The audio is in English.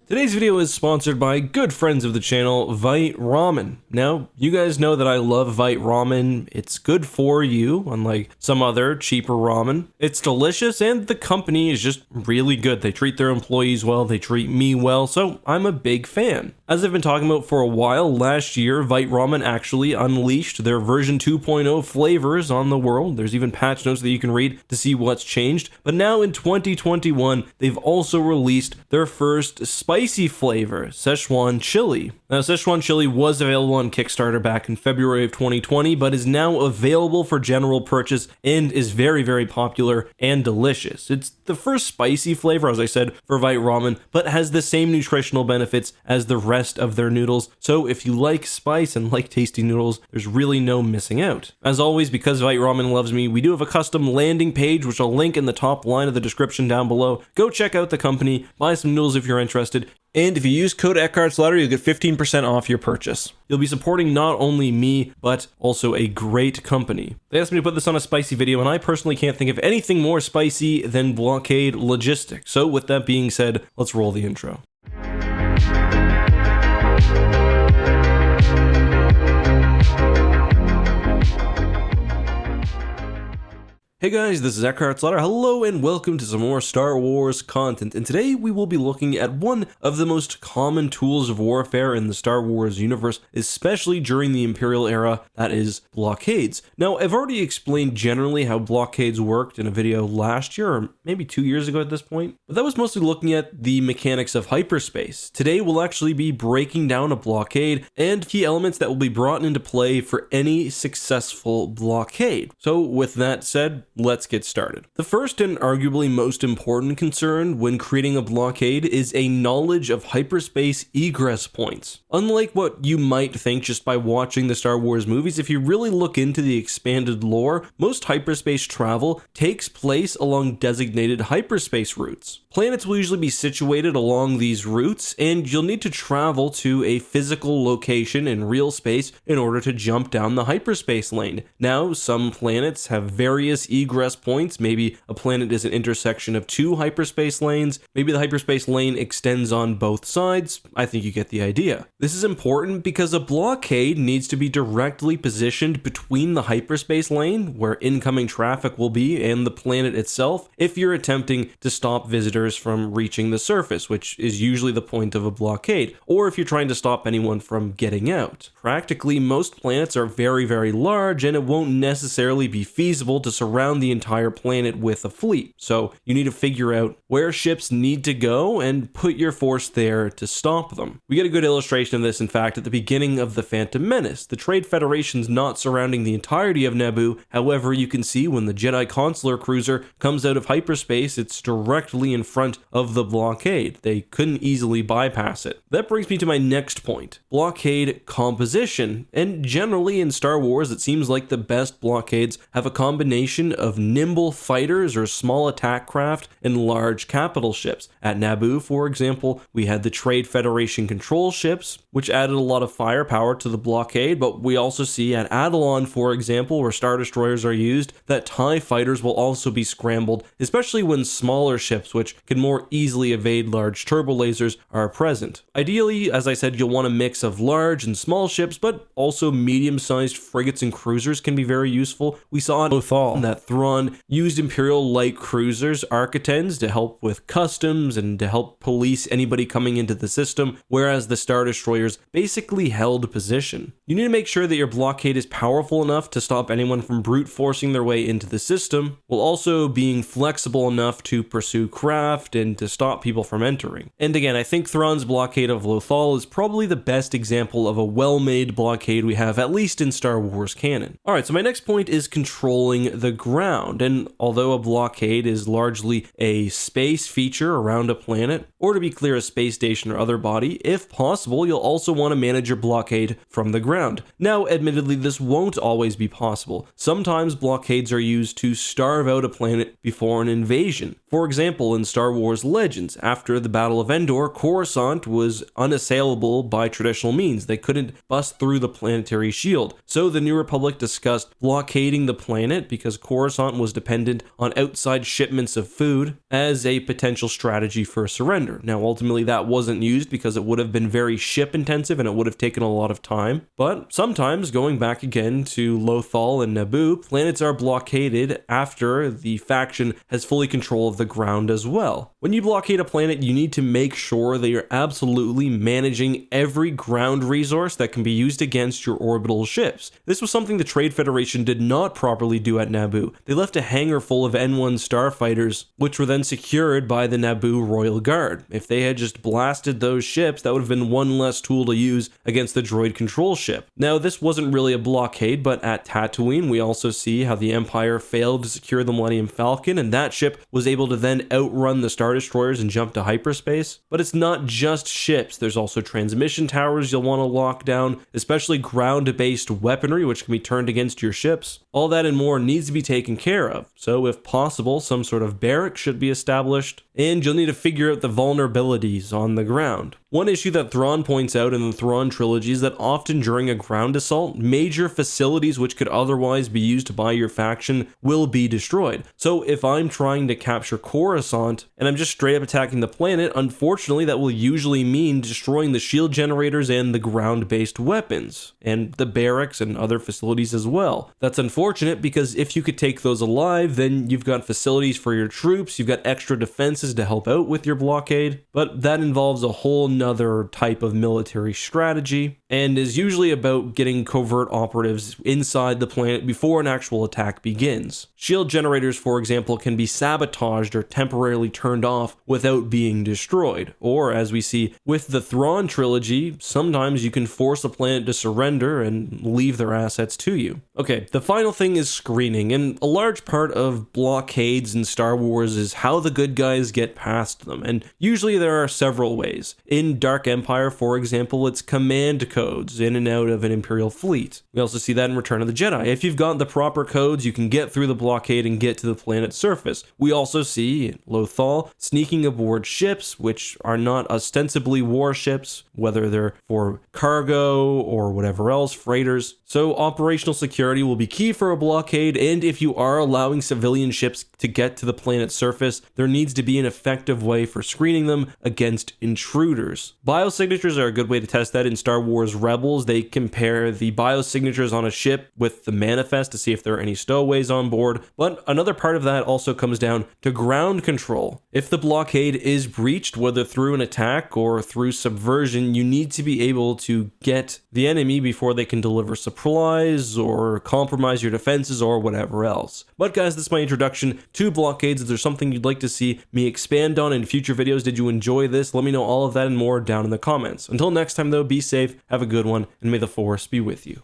Today's video is sponsored by good friends of the channel, Vite Ramen. Now, you guys know that I love Vite Ramen. It's good for you, unlike some other cheaper ramen. It's delicious, and the company is just really good. They treat their employees well, they treat me well, so I'm a big fan. As I've been talking about for a while, last year, Vite Ramen actually unleashed their version 2.0 flavors on the world. There's even patch notes that you can read to see what's changed. But now in 2021, they've also released their first spicy flavor, Szechuan chili. Now, Szechuan chili was available on Kickstarter back in February of 2020, but is now available for general purchase and is very, very popular and delicious. It's the first spicy flavor, as I said, for Vite Ramen, but has the same nutritional benefits as the rest of their noodles. So if you like spice and like tasty noodles, there's really no missing out. As always, because Vite Ramen loves me, we do have a custom landing page, which I'll link in the top line of the description down below. Go check out the company, buy some noodles if you're interested. And if you use code EckhartsLadder, you'll get 15% off your purchase. You'll be supporting not only me, but also a great company. They asked me to put this on a spicy video, and I personally can't think of anything more spicy than Blockade Logistics. So with that being said, let's roll the intro. Hey guys, this is EckhartsLadder. Hello and welcome to some more Star Wars content, and today we will be looking at one of the most common tools of warfare in the Star Wars universe, especially during the Imperial era, that is blockades. Now, I've already explained generally how blockades worked in a video last year, or maybe 2 years ago at this point, but that was mostly looking at the mechanics of hyperspace. Today we'll actually be breaking down a blockade and key elements that will be brought into play for any successful blockade. So with that said, let's get started. The first and arguably most important concern when creating a blockade is a knowledge of hyperspace egress points. Unlike what you might think just by watching the Star Wars movies, if you really look into the expanded lore, most hyperspace travel takes place along designated hyperspace routes. Planets will usually be situated along these routes, and you'll need to travel to a physical location in real space in order to jump down the hyperspace lane. Now, some planets have various egress points. Maybe a planet is an intersection of two hyperspace lanes. Maybe the hyperspace lane extends on both sides. I think you get the idea. This is important because a blockade needs to be directly positioned between the hyperspace lane, where incoming traffic will be, and the planet itself, if you're attempting to stop visitors from reaching the surface, which is usually the point of a blockade, or if you're trying to stop anyone from getting out. Practically, most planets are very, very large, and it won't necessarily be feasible to surround the entire planet with a fleet. So you need to figure out where ships need to go and put your force there to stop them. We get a good illustration of this, in fact, at the beginning of The Phantom Menace. The Trade Federation's not surrounding the entirety of Naboo. However, you can see when the Jedi Consular Cruiser comes out of hyperspace, it's directly in front of the blockade. They couldn't easily bypass it. That brings me to my next point, Blockade Composition. And generally in Star Wars, it seems like the best blockades have a combination of nimble fighters or small attack craft and large capital ships. At Naboo, for example, we had the Trade Federation control ships, which added a lot of firepower to the blockade, but we also see at Atollon, for example, where Star Destroyers are used, that TIE fighters will also be scrambled, especially when smaller ships, which can more easily evade large turbo lasers, are present. Ideally, as I said, you'll want a mix of large and small ships, but also medium-sized frigates and cruisers can be very useful. We saw in Lothal that Thrawn used Imperial light cruisers, Architens, to help with customs and to help police anybody coming into the system, whereas the Star Destroyers basically held position. You need to make sure that your blockade is powerful enough to stop anyone from brute forcing their way into the system, while also being flexible enough to pursue craft and to stop people from entering. And again, I think Thrawn's blockade of Lothal is probably the best example of a well-made blockade we have, at least in Star Wars canon. Alright, so my next point is controlling the ground, and although a blockade is largely a space feature around a planet, or to be clear, a space station or other body, if possible, you'll also want to manage your blockade from the ground. Now, admittedly, this won't always be possible. Sometimes blockades are used to starve out a planet before an invasion. For example, in Star Wars Legends, after the Battle of Endor, Coruscant was unassailable by traditional means. They couldn't bust through the planetary shield. So the New Republic discussed blockading the planet because Coruscant Coruscant was dependent on outside shipments of food as a potential strategy for surrender. Now, ultimately, that wasn't used because it would have been very ship intensive and it would have taken a lot of time. But sometimes, going back again to Lothal and Naboo, planets are blockaded after the faction has fully control of the ground as well. When you blockade a planet, you need to make sure that you're absolutely managing every ground resource that can be used against your orbital ships. This was something the Trade Federation did not properly do at Naboo. They left a hangar full of N1 starfighters, which were then secured by the Naboo Royal Guard. If they had just blasted those ships, that would have been one less tool to use against the droid control ship. Now, this wasn't really a blockade, but at Tatooine, we also see how the Empire failed to secure the Millennium Falcon, and that ship was able to then outrun the Star Destroyers and jump to hyperspace. But it's not just ships, there's also transmission towers you'll want to lock down, especially ground-based weaponry which can be turned against your ships. All that and more needs to be taken care of, so if possible, some sort of barrack should be established, and you'll need to figure out the vulnerabilities on the ground. One issue that Thrawn points out in the Thrawn trilogy is that often during a ground assault, major facilities which could otherwise be used by your faction will be destroyed. So if I'm trying to capture Coruscant and I'm just straight up attacking the planet, unfortunately that will usually mean destroying the shield generators and the ground-based weapons, and the barracks and other facilities as well. That's unfortunate because if you could take those alive, then you've got facilities for your troops, you've got extra defenses to help out with your blockade, but that involves a whole another type of military strategy and is usually about getting covert operatives inside the planet before an actual attack begins. Shield generators, for example, can be sabotaged or temporarily turned off without being destroyed, or as we see with the Thrawn trilogy, sometimes you can force a planet to surrender and leave their assets to you. Okay, the final thing is screening, and a large part of blockades in Star Wars is how the good guys get past them, and usually there are several ways. In Dark Empire, for example, it's command codes in and out of an Imperial fleet. We also see that in Return of the Jedi. If you've got the proper codes, you can get through the blockade and get to the planet's surface. We also see in Lothal sneaking aboard ships, which are not ostensibly warships, whether they're for cargo or whatever else, freighters. So operational security will be key for a blockade, and if you are allowing civilian ships to get to the planet's surface, there needs to be an effective way for screening them against intruders. Biosignatures are a good way to test that in Star Wars Rebels. They compare the biosignatures on a ship with the manifest to see if there are any stowaways on board, but another part of that also comes down to ground control. If the blockade is breached, whether through an attack or through subversion, you need to be able to get the enemy before they can deliver supplies or compromise your defenses or whatever else. But guys, that's my introduction to blockades. If there's something you'd like to see me expand on in future videos, did you enjoy this? Let me know all of that and more down in the comments. Until next time though, be safe, have a good one, and may the Force be with you.